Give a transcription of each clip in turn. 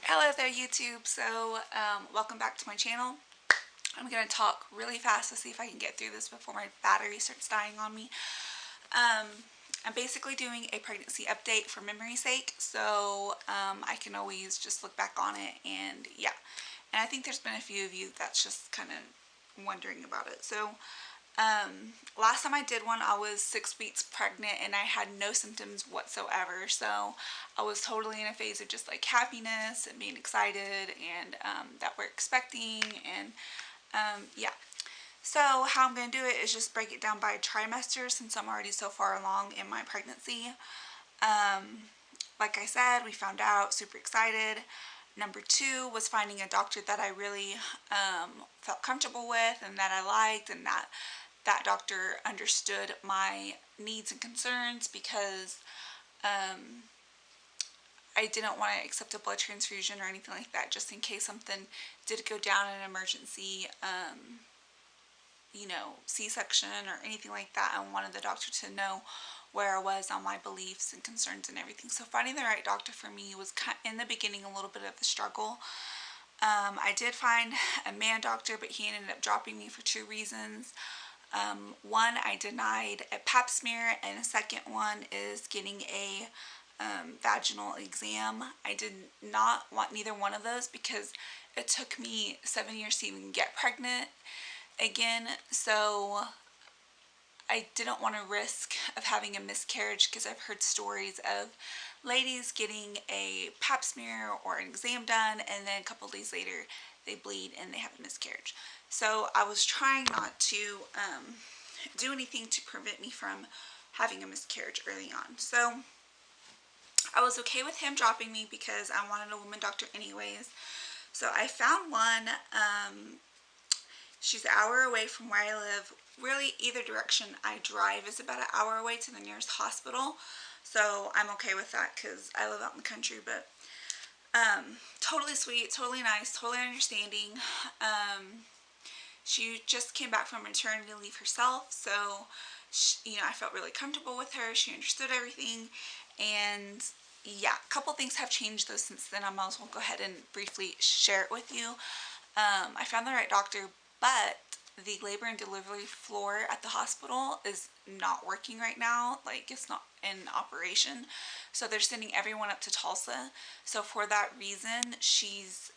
Hello there YouTube. Welcome back to my channel. I'm going to talk really fast to see if I can get through this before my battery starts dying on me. I'm basically doing a pregnancy update for memory's sake, so I can always just look back on it, and yeah. And I think there's been a few of you that's just kind of wondering about it. Last time I did one, I was 6 weeks pregnant and I had no symptoms whatsoever. So I was totally in a phase of just like happiness and being excited and that we're expecting. And yeah. So how I'm going to do it is just break it down by trimester since I'm already so far along in my pregnancy. Like I said, we found out, super excited. Number 2 was finding a doctor that I really felt comfortable with and that I liked, and that doctor understood my needs and concerns because I didn't want to accept a blood transfusion or anything like that, just in case something did go down in an emergency, C-section or anything like that. I wanted the doctor to know where I was on my beliefs and concerns and everything. So finding the right doctor for me was in the beginning a little bit of a struggle. I did find a man doctor, but he ended up dropping me for 2 reasons. One, I denied a pap smear, and the second one is getting a vaginal exam. I did not want neither one of those because it took me 7 years to even get pregnant again, so I didn't want to risk of having a miscarriage because I've heard stories of ladies getting a pap smear or an exam done and then a couple days later they bleed and they have a miscarriage. So I was trying not to do anything to prevent me from having a miscarriage early on. So I was okay with him dropping me because I wanted a woman doctor anyways. So I found one. She's an hour away from where I live. Really, either direction I drive is about an hour away to the nearest hospital. So I'm okay with that because I live out in the country. But totally sweet, totally nice, totally understanding. She just came back from maternity leave herself, so I felt really comfortable with her. She understood everything, and yeah, a couple things have changed though since then. I might as well go ahead and briefly share it with you. I found the right doctor, but the labor and delivery floor at the hospital is not working right now. Like, it's not in operation. So they're sending everyone up to Tulsa. So for that reason, she's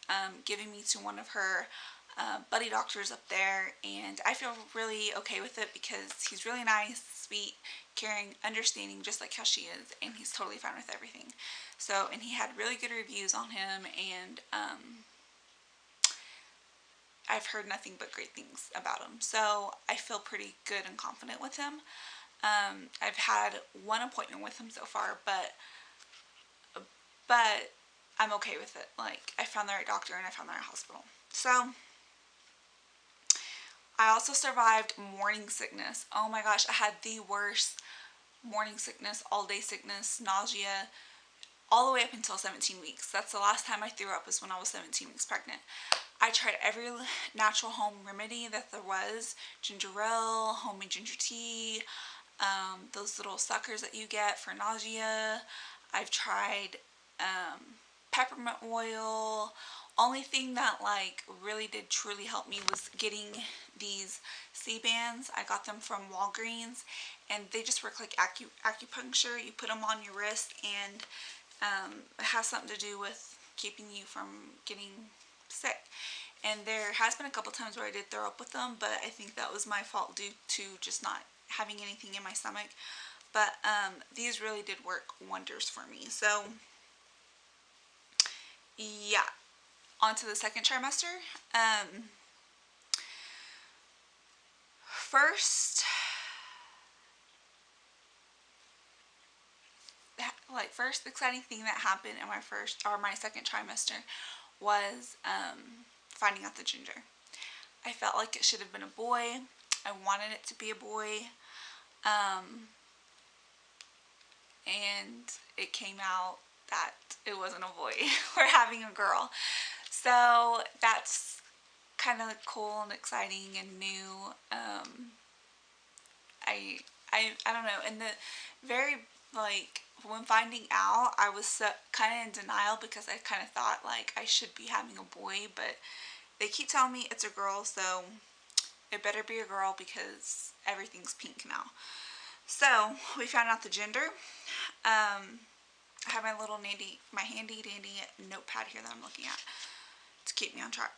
giving me to one of her buddy doctors up there. And I feel really okay with it because he's really nice, sweet, caring, understanding, just like how she is. And he's totally fine with everything. So, and he had really good reviews on him. And I've heard nothing but great things about him, so I feel pretty good and confident with him. I've had one appointment with him so far, but I'm okay with it. Like, I found the right doctor and I found the right hospital. So I also survived morning sickness. Oh my gosh, I had the worst morning sickness, all day sickness, nausea, all the way up until 17 weeks. That's the last time I threw up, was when I was 17 weeks pregnant. I tried every natural home remedy that there was. Ginger ale, homemade ginger tea, those little suckers that you get for nausea. I've tried peppermint oil. Only thing that like really did truly help me was getting these C-bands. I got them from Walgreens, and they just work like acupuncture. You put them on your wrist, and it has something to do with keeping you from getting sick. And there has been a couple times where I did throw up with them, but I think that was my fault due to just not having anything in my stomach. But these really did work wonders for me. So yeah, on to the second trimester. First exciting thing that happened in my second trimester was finding out the gender. I felt like it should have been a boy. I wanted it to be a boy. And it came out that it wasn't a boy. We're having a girl. So that's kind of cool and exciting and new. I don't know. In the very like when finding out, I was so, kind of in denial because I kind of thought like I should be having a boy, but they keep telling me it's a girl, so it better be a girl because everything's pink now. So we found out the gender. I have my little my handy dandy notepad here that I'm looking at to keep me on track.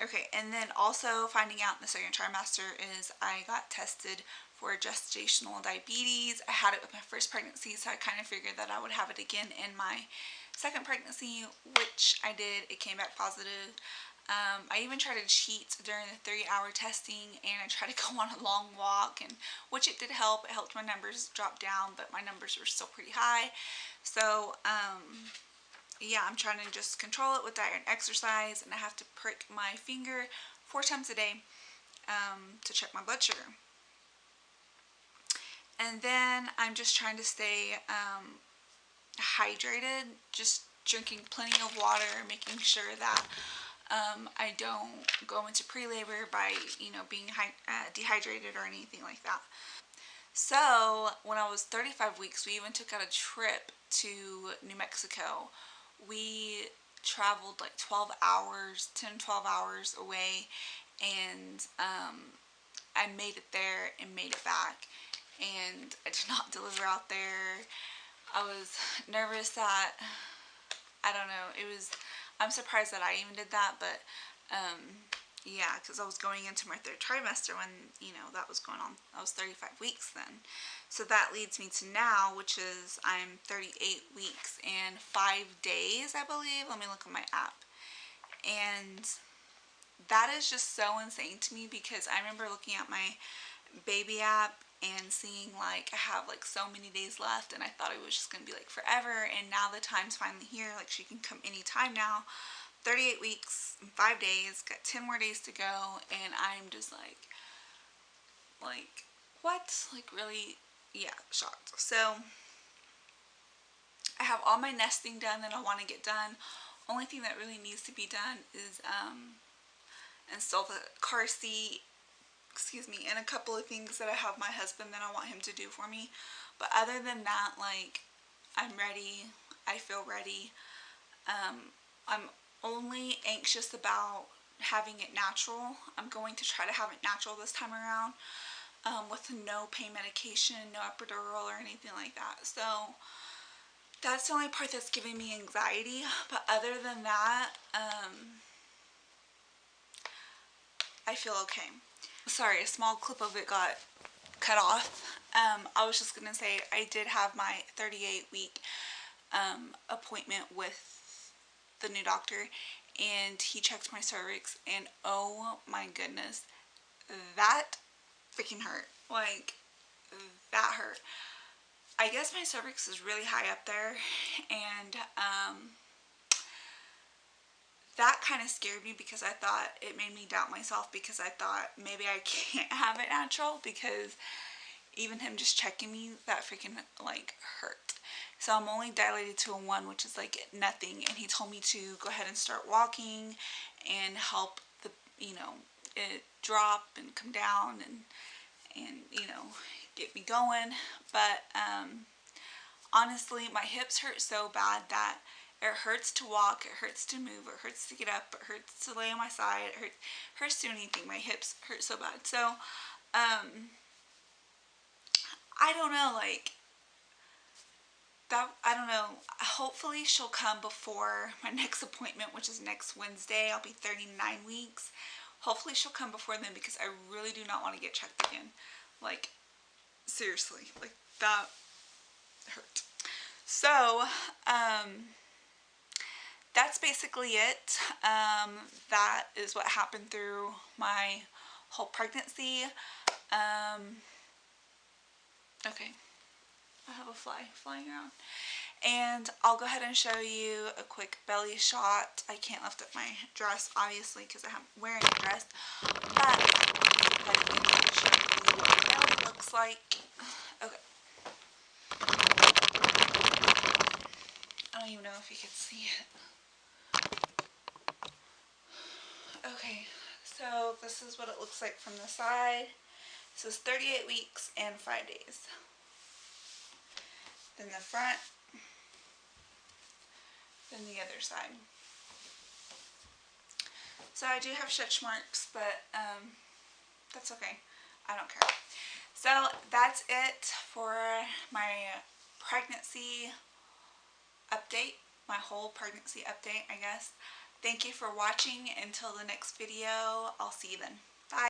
Okay, and then also finding out in the second trimester is I got tested for gestational diabetes. I had it with my first pregnancy, so I kind of figured that I would have it again in my second pregnancy, which I did. It came back positive. I even tried to cheat during the 3-hour testing, and I tried to go on a long walk, and which it did help. It helped my numbers drop down, but my numbers were still pretty high. So, yeah, I'm trying to just control it with diet and exercise, and I have to prick my finger 4 times a day to check my blood sugar. And then I'm just trying to stay hydrated, just drinking plenty of water, making sure that I don't go into pre-labor by, being dehydrated or anything like that. So when I was 35 weeks, we even took out a trip to New Mexico. We traveled like 12 hours, 10, 12 hours away, and I made it there and made it back. And I did not deliver out there. I was nervous that, I don't know, I'm surprised that I even did that, but yeah, because I was going into my 3rd trimester when, that was going on. I was 35 weeks then. So that leads me to now, which is I'm 38 weeks and 5 days, I believe. Let me look at my app. And that is just so insane to me because I remember looking at my baby app and seeing like I have like so many days left, and I thought it was just gonna be like forever, and now the time's finally here. Like she can come anytime now. 38 weeks and 5 days, got 10 more days to go, and I'm just like what? Like really, yeah, shocked. So I have all my nesting done that I want to get done. Only thing that really needs to be done is install the car seat, excuse me, and a couple of things that I have my husband that I want him to do for me. But other than that, like, I'm ready. I feel ready. I'm only anxious about having it natural. I'm going to try to have it natural this time around, with no pain medication, no epidural or anything like that. So that's the only part that's giving me anxiety. But other than that, I feel okay. Sorry, a small clip of it got cut off. I was just gonna say I did have my 38-week appointment with the new doctor, and he checked my cervix, and oh my goodness, that freaking hurt. Like, that hurt. I guess my cervix is really high up there, and that kind of scared me because I thought it made me doubt myself, because I thought maybe I can't have it natural, because even him just checking me, that freaking like hurt. So I'm only dilated to a 1, which is like nothing, and he told me to go ahead and start walking and help the, it drop and come down and get me going. But honestly, my hips hurt so bad that it hurts to walk, it hurts to move, it hurts to get up, it hurts to lay on my side, it hurts to do anything. My hips hurt so bad. So I don't know, like, that, I don't know. Hopefully she'll come before my next appointment, which is next Wednesday. I'll be 39 weeks. Hopefully she'll come before then, because I really do not want to get checked again. Like, seriously, like, that hurt. So, that's basically it. That is what happened through my whole pregnancy. Okay, I have a fly flying around. And I'll go ahead and show you a quick belly shot. I can't lift up my dress, obviously, because I'm wearing a dress. But I can show you what my belly looks like. Okay. I don't even know if you can see it. Okay, so this is what it looks like from the side. This is 38 weeks and 5 days. then the front, then the other side. So I do have stretch marks, but that's okay. I don't care. So that's it for my pregnancy update, my whole pregnancy update, I guess. Thank you for watching. Until the next video, I'll see you then.